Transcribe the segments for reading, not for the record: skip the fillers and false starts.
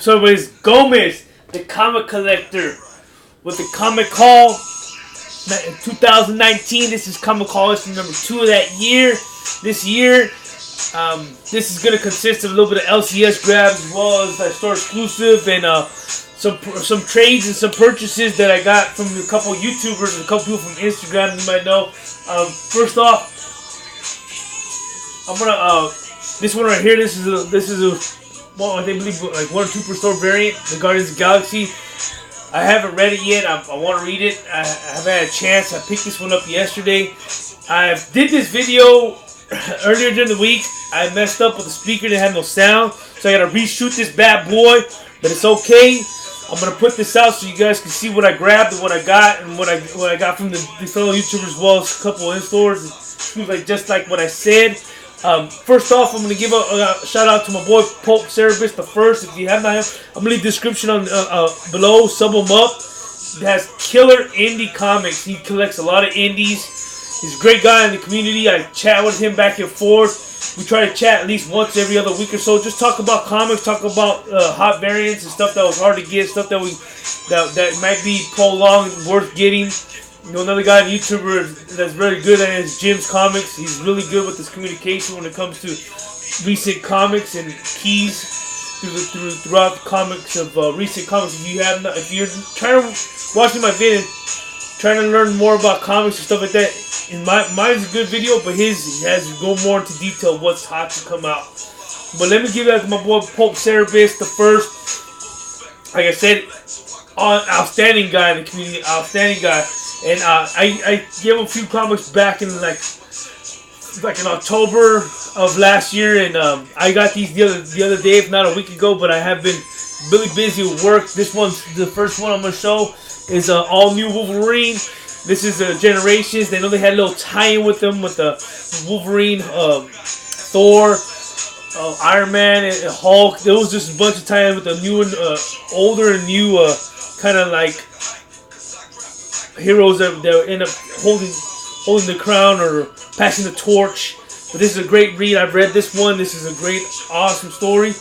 So it's Gomez, the comic collector, with the comic haul. 2019. This is comic haul. It's number 2 of that year. This year, this is gonna consist of a little bit of LCS grabs as well as store exclusive and some trades and some purchases that I got from a couple of YouTubers and a couple people from Instagram you might know. First off, I'm gonna this one right here. This is a well, I believe like 1 or 2 per store variant, the Guardians of the Galaxy. I haven't read it yet. I want to read it. I haven't had a chance. I picked this one up yesterday. I did this video earlier during the week. I messed up with the speaker that had no sound, so I got to reshoot this bad boy. But it's okay. I'm gonna put this out so you guys can see what I grabbed and what I got and what I got from the fellow YouTubers as well as a couple in stores. It seems like just like what I said. First off, I'm going to give a shout out to my boy Pope Cerebus the First. If you have not, I'm going to leave the description on below. Sub him up. He has killer indie comics. He collects a lot of indies. He's a great guy in the community. I chat with him back and forth. We try to chat at least once every other week or so. Just talk about comics, talk about hot variants and stuff that was hard to get, stuff that that might be prolonged, worth getting. You know, another guy, YouTuber that's very good at his Jim's Comics. He's really good with his communication when it comes to recent comics and keys throughout the comics of recent comics. If you're trying to watching my video, trying to learn more about comics and stuff like that, and mine's a good video, but he has to go more into detail of what's hot to come out. But let me give that to my boy Pope Cerebus the First. Like I said, outstanding guy in the community, outstanding guy. And I gave him a few comics back in like in October of last year, and I got these the other day, if not a week ago. But I have been really busy with work. This one's the first one I'm gonna show is all new Wolverine. This is Generations. They know they had a little tie-in with them with the Wolverine, Thor, Iron Man, and Hulk. There was just a bunch of tie-in with the new and older and new kind of like heroes that end up holding the crown or passing the torch. But this is a great read. I've read this one. This is a great, awesome story.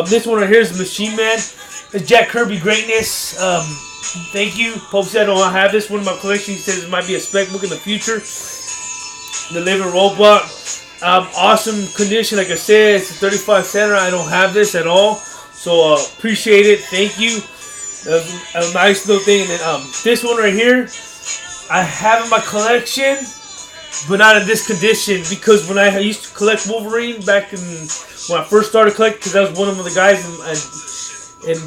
This one right here is Machine Man. It's Jack Kirby greatness. Thank you. Pope said I don't have this one in my collection. He says it might be a spec book in the future. The Living Robot. Awesome condition. Like I said, it's a 35 center. I don't have this at all. So appreciate it. Thank you. A nice little thing. And then this one right here, I have in my collection, but not in this condition, because when I used to collect Wolverine back when I first started collecting, because I was one of the guys in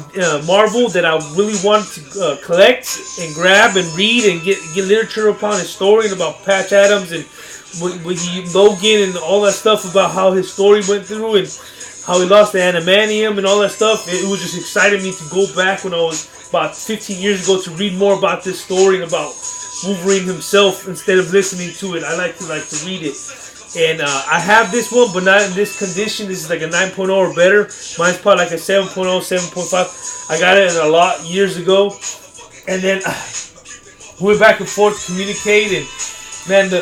Marvel that I really wanted to collect and grab and read and get literature upon his story and about Patch Adams and Logan and all that stuff about how his story went through and how he lost the adamantium and all that stuff. It was just exciting me to go back when I was about 15 years ago to read more about this story and about Wolverine himself instead of listening to it. I like to read it. And I have this one, but not in this condition. This is like a 9.0 or better. Mine's probably like a 7.0, 7.5. I got it in a lot years ago. And then we went back and forth to communicate. And man, the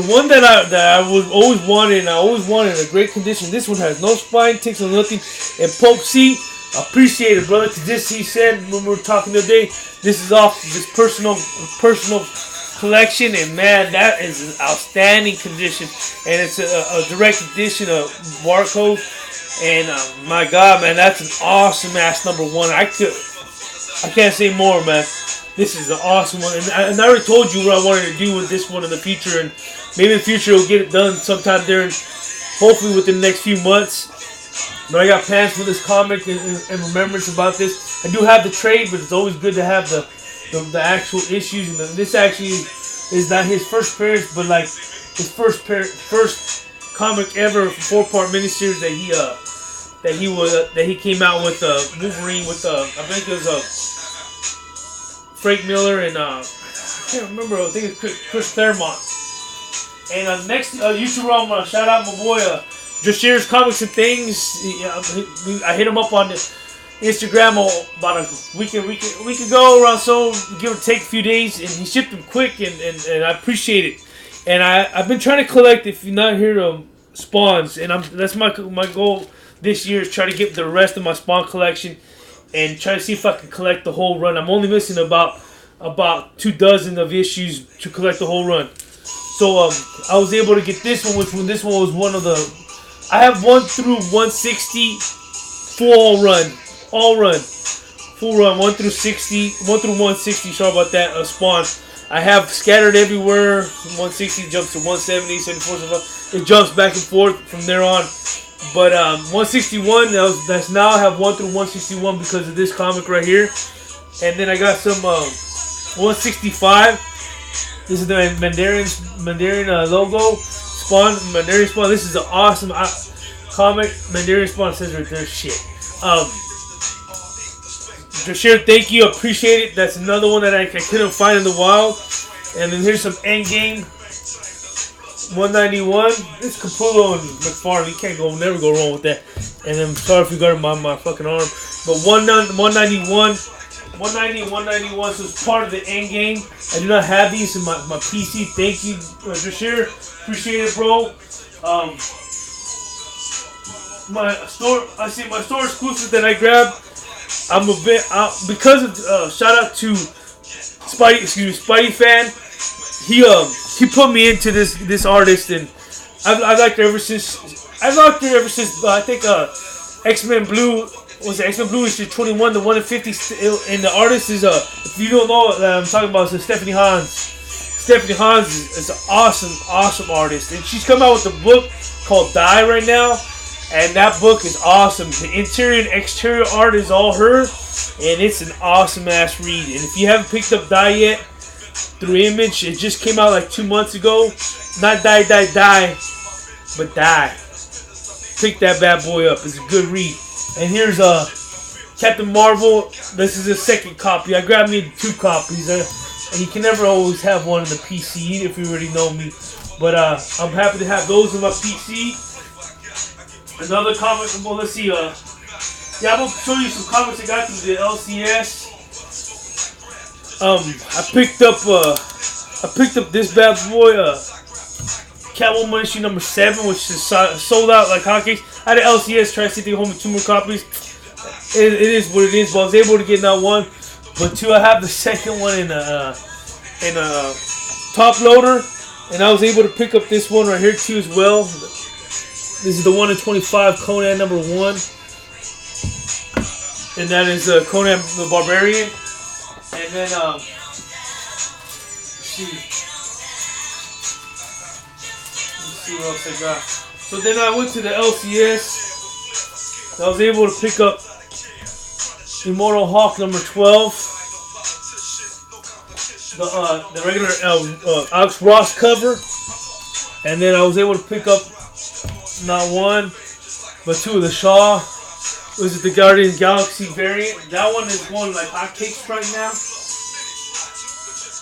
one that I was always wanted, and I always wanted in a great condition. This one has no spine, ticks, or nothing. And Pope C, appreciate it, brother. Cause this, he said when we were talking today, this is off this personal collection, and man, that is an outstanding condition. And it's a direct edition of barcode. And my God, man, that's an awesome ass number one. I can't say more, man. This is an awesome one, and I already told you what I wanted to do with this one in the future, and maybe in the future we'll get it done sometime during, hopefully within the next few months. But I got plans for this comic and remembrance about this. I do have the trade, but it's always good to have the actual issues. And this actually is not his first appearance, but like his first comic ever, 4-part miniseries that he came out with Wolverine with I think it was Frank Miller and I can't remember. I think it's Chris Claremont. And next YouTuber, I'm gonna shout out my boy Drachirr's Comics and Things. I hit him up on the Instagram about a week ago, around so give or take a few days, and he shipped them quick, and I appreciate it. And I've been trying to collect. If you're not here to spawns, and that's my goal this year is try to get the rest of my spawn collection and try to see if I can collect the whole run. I'm only missing about 24 of issues to collect the whole run. So I was able to get this one, which this one was one of the. I have 1 through 160 full run, full run 1 through 160. Sorry about that. Spawn. I have scattered everywhere. 160 jumps to 170, 74, 75. It jumps back and forth from there on. But 161, that's now I have 1 through 161 because of this comic right here. And then I got some 165. This is the Mandarin logo. Mandarin Spawn. This is an awesome comic. Mandarin Spawn says right there, shit. Drachirr, thank you. Appreciate it. That's another one that I couldn't find in the wild. And then here's some Endgame 191. This Capullo and McFarlane. You can't never go wrong with that. And then sorry if you got my fucking arm. But 191. 190, 191. So it's part of the Endgame. I do not have these in my PC. Thank you, Drachirr. Appreciate it, bro. My store exclusive that I grabbed. I'm a bit because of shout out to Spidey fan. He put me into this artist, and I've liked her ever since. I think X-Men Blue was X-Men Blue issue 21, the 1 in 50, and the artist is if you don't know what I'm talking about, it's Stephanie Hans. Stephanie Hans is an awesome artist, and she's come out with a book called Die right now. And that book is awesome. The interior and exterior art is all her. And it's an awesome ass read. And if you haven't picked up Die yet, through Image, it just came out like 2 months ago. Not Die, but Die. Pick that bad boy up. It's a good read. And here's Captain Marvel. This is a second copy. I grabbed me 2 copies. And you can never always have one in the PC if you already know me. But I'm happy to have those in my PC. Another comic, well, let's see, I'm going to show you some comics I got through the LCS. I picked up this bad boy, Catwoman issue number 7, which is sold out like hotcakes. I had an LCS, try to see if they hold me 2 more copies. It is what it is, but I was able to get not 1, but 2. I have the second one in a top loader, and I was able to pick up this one right here too as well. This is the 1 in 25 Conan number 1. And that is Conan the Barbarian. And then, let's see what else I got. So then I went to the LCS. I was able to pick up Immortal Hulk number 12. The regular Alex Ross cover. And then I was able to pick up not 1, but 2 of the Shaw. Was it the Guardians Galaxy variant? That one is going like hotcakes right now.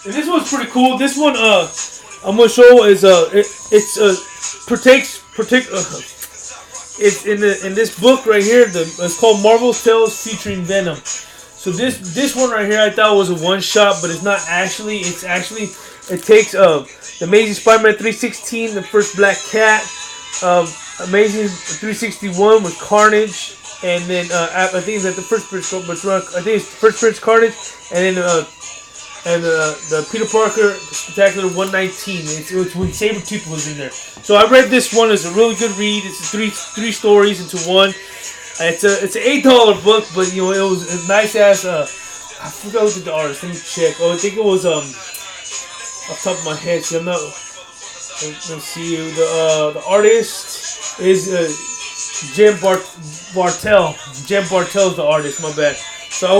And this one's pretty cool. This one, I'm gonna show is it's in this book right here. It's called Marvel's Tales featuring Venom. So this one right here, I thought was a one shot, but it's not actually. It takes the Amazing Spider-Man 316, the first Black Cat. Amazing 361 with Carnage, and then I think it's at the first Prince. I think it's first Prince Carnage, and then the Peter Parker Spectacular 119. It's when Sabretooth was in there. So I read this one. It's a really good read. It's three stories into one. It's an $8 book, but you know it was a nice ass. I forgot who did the artist. Let me check. Oh, I think it was off the top of my head. See, I'm not. Let's see. The artist is Jem Bartel. Jem Bartel's the artist. My bad. So I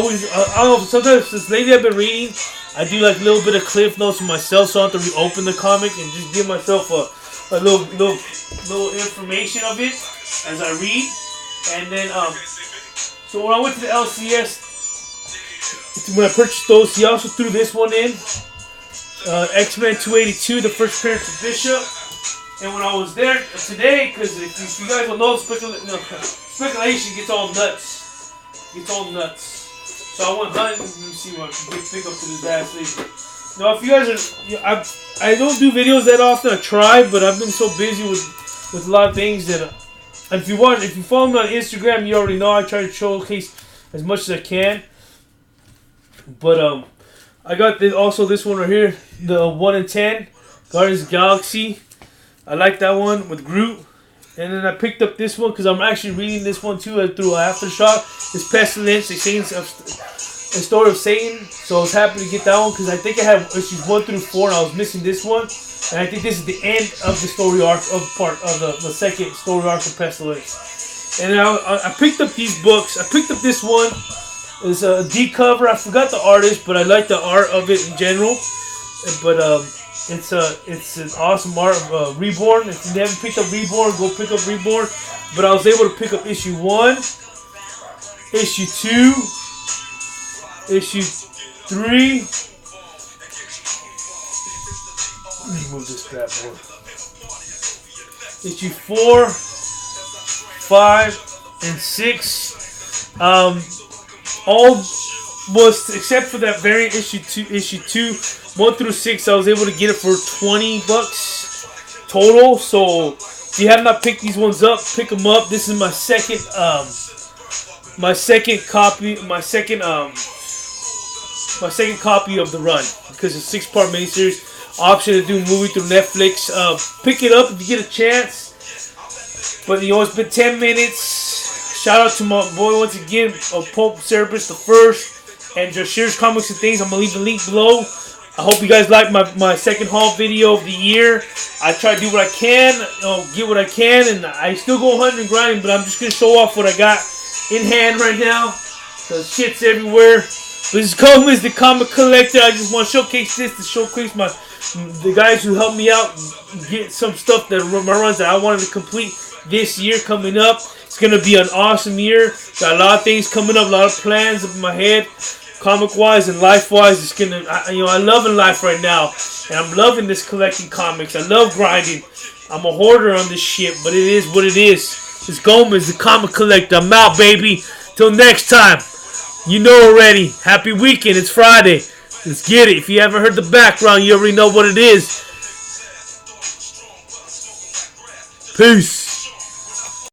don't know. Sometimes this lately I've been reading. I do like a little bit of cliff notes for myself, so I have to reopen the comic and just give myself a little information of it as I read. And then so when I went to the LCS, when I purchased those, he also threw this one in. X-Men 282, the first appearance of Bishop. And when I was there today, because if you guys don't know, speculation gets all nuts. So I went hunting. Let me see what I can pick up to this ass thing. Now, if you guys are, I don't do videos that often. I try, but I've been so busy with with a lot of things that. If you follow me on Instagram, you already know I try to showcase as much as I can. But I got this one right here, the 1 in 10 Guardians of the Galaxy. I like that one with Groot. And then I picked up this one because I'm actually reading this one too through Aftershock. It's Pestilence, a story of Satan. So I was happy to get that one because I think I had issues 1 through 4 and I was missing this one. And I think this is the end of the story arc of the second story arc of Pestilence. And I picked up these books. I picked up this one. It's a D cover. I forgot the artist, but I like the art of it in general. But it's an awesome art of Reborn. If you haven't picked up Reborn, go pick up Reborn. But I was able to pick up issue 1, issue 2, issue 3. Let me move this crap more. Issue 4, 5, and 6. All was except for that variant issue 2, 1 through 6. I was able to get it for $20 total. So if you have not picked these ones up, pick them up. This is my second copy of the run because it's a 6-part miniseries. Option to do a movie through Netflix. Pick it up if you get a chance. But it's been 10 minutes. Shout out to my boy once again, Pope Cerebus the First, and Drachirr's Comics and Things. I'm gonna leave the link below. I hope you guys like my second haul video of the year. I try to do what I can, get what I can, and I still go hunting and grinding. But I'm just gonna show off what I got in hand right now. Cause shit's everywhere. But this is the comic collector. I just want to showcase this to showcase the guys who helped me out get some stuff that my runs that I wanted to complete this year coming up. It's gonna be an awesome year. Got a lot of things coming up, a lot of plans up in my head, comic wise and life wise. It's gonna, I'm loving life right now, and I'm loving this collecting comics. I love grinding. I'm a hoarder on this shit, but it is what it is. It's Gomez, the comic collector. I'm out, baby. Till next time. You know already. Happy weekend. It's Friday. Let's get it. If you haven't heard the background, you already know what it is. Peace.